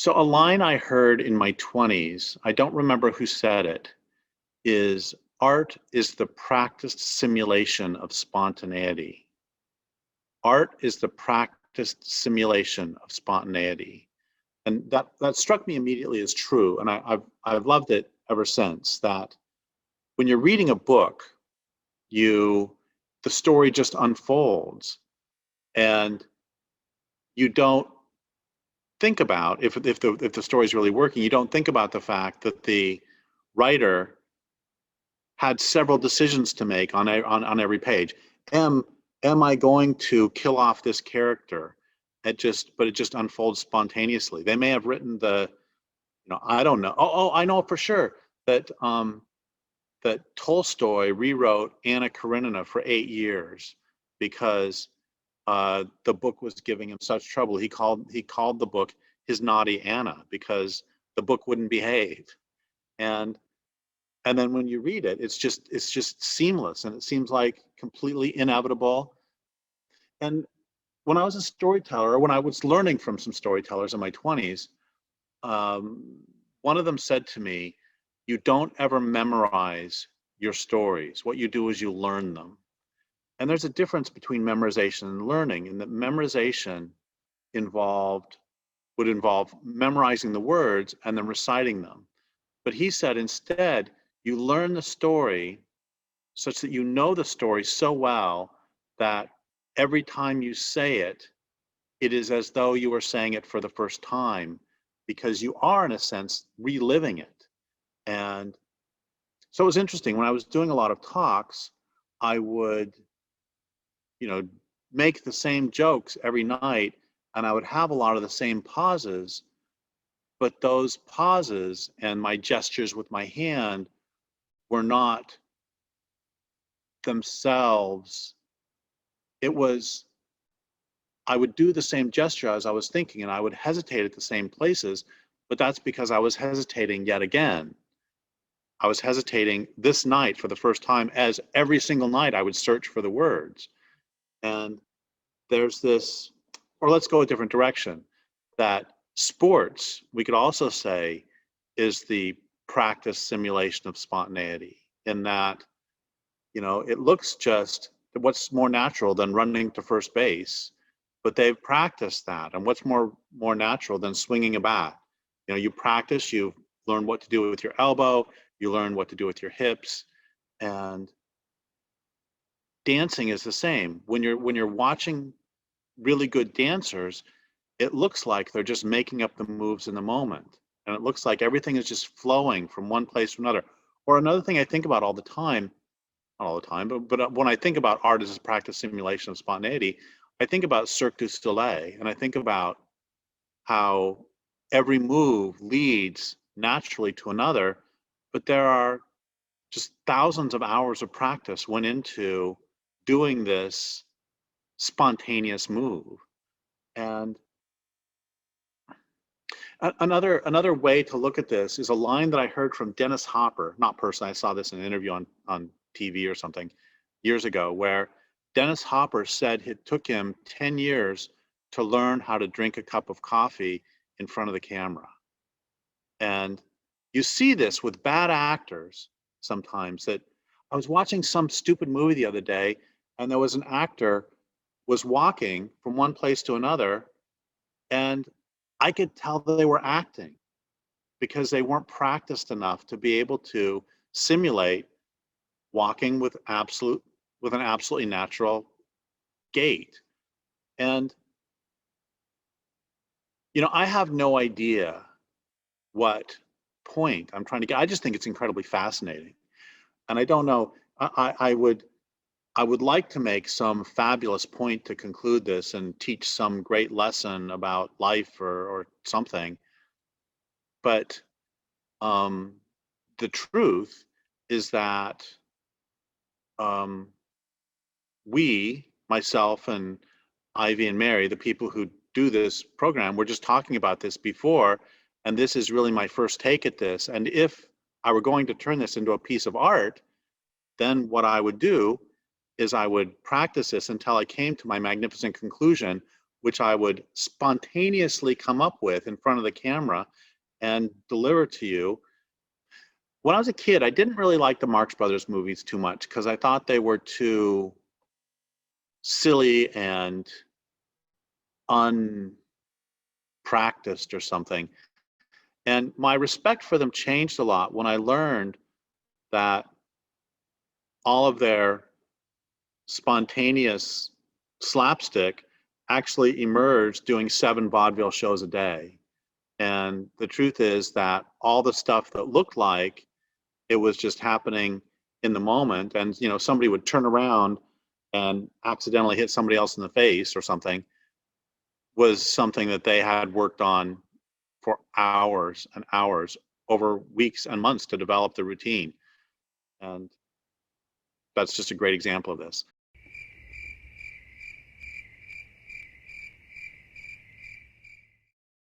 So a line I heard in my 20s, I don't remember who said it, is art is the practiced simulation of spontaneity. Art is the practiced simulation of spontaneity. And that struck me immediately as true. And I've loved it ever since, that when you're reading a book, the story just unfolds, and you don't think about, if the story is really working, you don't think about the fact that the writer had several decisions to make on every page. Am I going to kill off this character? But it just unfolds spontaneously. They may have written I don't know. I know for sure that that Tolstoy rewrote Anna Karenina for 8 years because the book was giving him such trouble. He called the book his naughty Anna because the book wouldn't behave. And then when you read it, it's just seamless, and it seems like completely inevitable. And when I was a storyteller, or when I was learning from some storytellers in my 20s, one of them said to me, "You don't ever memorize your stories. What you do is you learn them." And there's a difference between memorization and learning, and that memorization would involve memorizing the words and then reciting them. But he said instead, you learn the story such that you know the story so well that every time you say it, it is as though you were saying it for the first time, because you are, in a sense, reliving it. And so it was interesting. When I was doing a lot of talks, I would, make the same jokes every night, and I would have a lot of the same pauses, but those pauses and my gestures with my hand were not themselves. It was, I would do the same gesture as I was thinking, and I would hesitate at the same places, but that's because I was hesitating yet again. I was hesitating this night for the first time, as every single night I would search for the words. And there's this, or let's go a different direction, that sports, we could also say, is the practice simulation of spontaneity, in that, it looks just, what's more natural than running to first base, but they've practiced that. And what's more natural than swinging a bat? You practice, you learn what to do with your elbow, you learn what to do with your hips. And dancing is the same. When you're watching really good dancers, it looks like they're just making up the moves in the moment, and it looks like everything is just flowing from one place to another. Or another thing I think about all the time, not all the time, but when I think about art as a practice simulation of spontaneity, I think about Cirque du Soleil, and I think about how every move leads naturally to another, but there are just thousands of hours of practice went into doing this spontaneous move. And another way to look at this is a line that I heard from Dennis Hopper, not personally, I saw this in an interview on TV or something years ago, where Dennis Hopper said it took him 10 years to learn how to drink a cup of coffee in front of the camera. And you see this with bad actors sometimes. That I was watching some stupid movie the other day, and there was an actor was walking from one place to another, and I could tell that they were acting because they weren't practiced enough to be able to simulate walking with an absolutely natural gait. And I have no idea what point I'm trying to get. I just think it's incredibly fascinating. And I don't know, I would like to make some fabulous point to conclude this and teach some great lesson about life or something. But the truth is that we, myself and Ivy and Mary, the people who do this program, we're just talking about this before, and this is really my first take at this. And if I were going to turn this into a piece of art, then what I would do is I would practice this until I came to my magnificent conclusion, which I would spontaneously come up with in front of the camera and deliver to you. When I was a kid, I didn't really like the Marx Brothers movies too much because I thought they were too silly and unpracticed or something. And my respect for them changed a lot when I learned that all of their spontaneous slapstick actually emerged doing 7 vaudeville shows a day. And the truth is that all the stuff that looked like it was just happening in the moment, and somebody would turn around and accidentally hit somebody else in the face or something, was something that they had worked on for hours and hours over weeks and months to develop the routine. And that's just a great example of this.